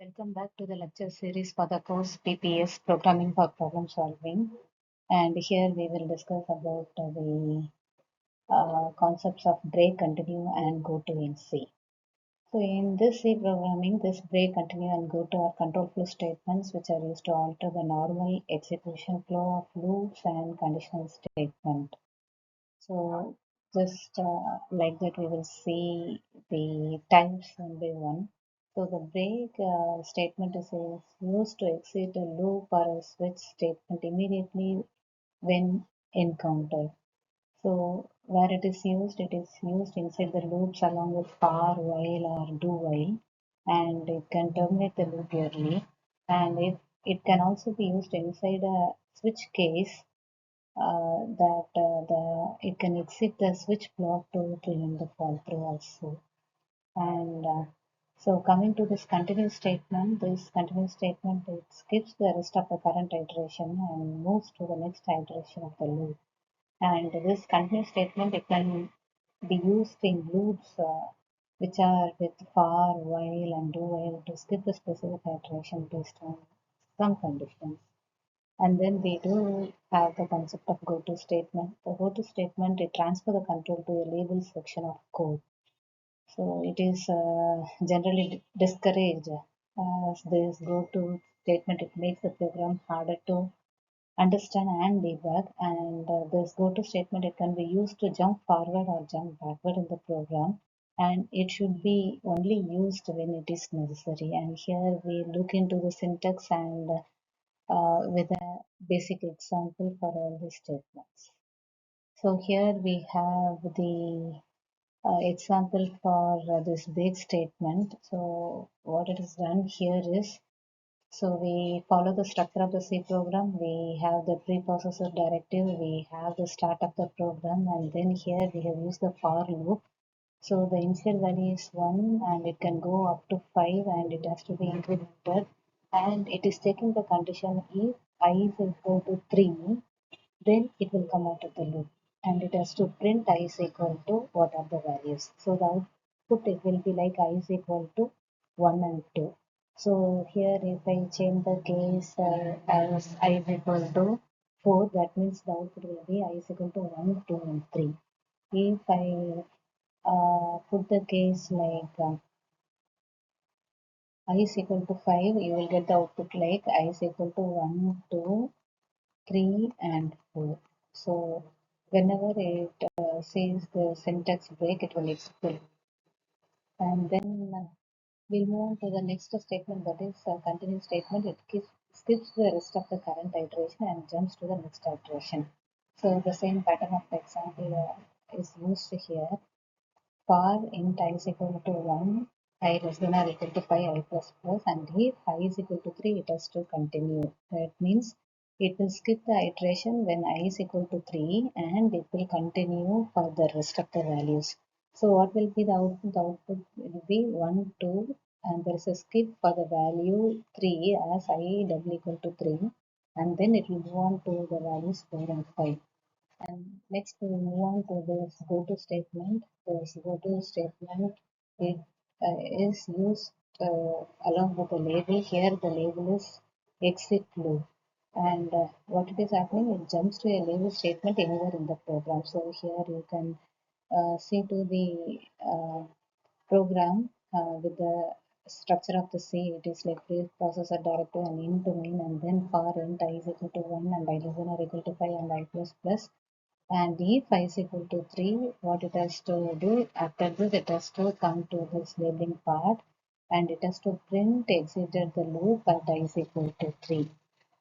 Welcome back to the lecture series for the course PPS Programming for Problem Solving. And here we will discuss about the concepts of break, continue, and go to in C. So in this C programming, this break, continue, and go to are control flow statements which are used to alter the normal execution flow of loops and conditional statement. So just like that, we will see the types one by one. So the break statement is used to exit a loop or a switch statement immediately when encountered. So where it is used inside the loops along with for, while or do while, and it can terminate the loop early. And it can also be used inside a switch case that it can exit the switch block to prevent the fall through also. And so coming to this continuous statement, it skips the rest of the current iteration and moves to the next iteration of the loop. And this continuous statement it can be used in loops which are with for, while, and do while to skip the specific iteration based on some conditions. And then we do have the concept of go-to statement. The go-to statement, it transfers the control to a label section of code. So it is generally discouraged as this go-to statement. It makes the program harder to understand and debug. And this go-to statement, it can be used to jump forward or jump backward in the program. And it should be only used when it is necessary. And here we look into the syntax and with a basic example for all the statements. So here we have the example for this break statement. So what it is done here is, so we follow the structure of the C program. We have the preprocessor directive, we have the start of the program, and then here we have used the for loop. So the initial value is 1 and it can go up to 5 and it has to be incremented, and it is taking the condition if I is equal to 3, then it will come out of the loop and it has to print I is equal to what are the values. So the output it will be like I is equal to 1 and 2. So here if I change the case as I is equal to 4, that means the output will be I is equal to 1, 2 and 3. If I put the case like I is equal to 5, you will get the output like I is equal to 1, 2, 3 and 4. So whenever it says the syntax break, it will explain. And then we'll move on to the next statement, that is a continuous statement. It skips the rest of the current iteration and jumps to the next iteration. So the same pattern of the example is used here. For int I is equal to 1, I less than or equal to 5, I plus plus, and if I is equal to 3, it has to continue. That means it will skip the iteration when I is equal to 3 and it will continue for the rest of the values. So what will be the output? The output will be 1, 2, and there is a skip for the value 3 as I double equal to 3, and then it will go on to the values 4 and 5. And next we move on to this go-to statement. This go-to statement it is used along with the label. Here the label is exit loop. And what it is happening, it jumps to a label statement anywhere in the program. So here you can see to the program with the structure of the C. It is like preprocessor directive and int main, and then for int I is equal to 1 and I less than or equal to 5 and I plus plus. And if I is equal to 3, what it has to do after this, it has to come to this labeling part and it has to print exited the loop at I is equal to 3.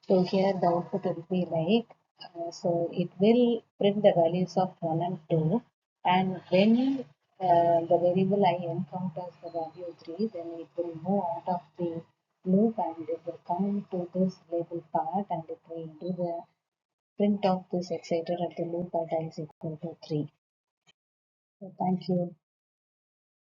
So here the output will be like, so it will print the values of 1 and 2, and when the variable I encounters the value 3, then it will move out of the loop and it will come to this label part and it will do the print of this exciter at the loop at I is equal to 3. So thank you.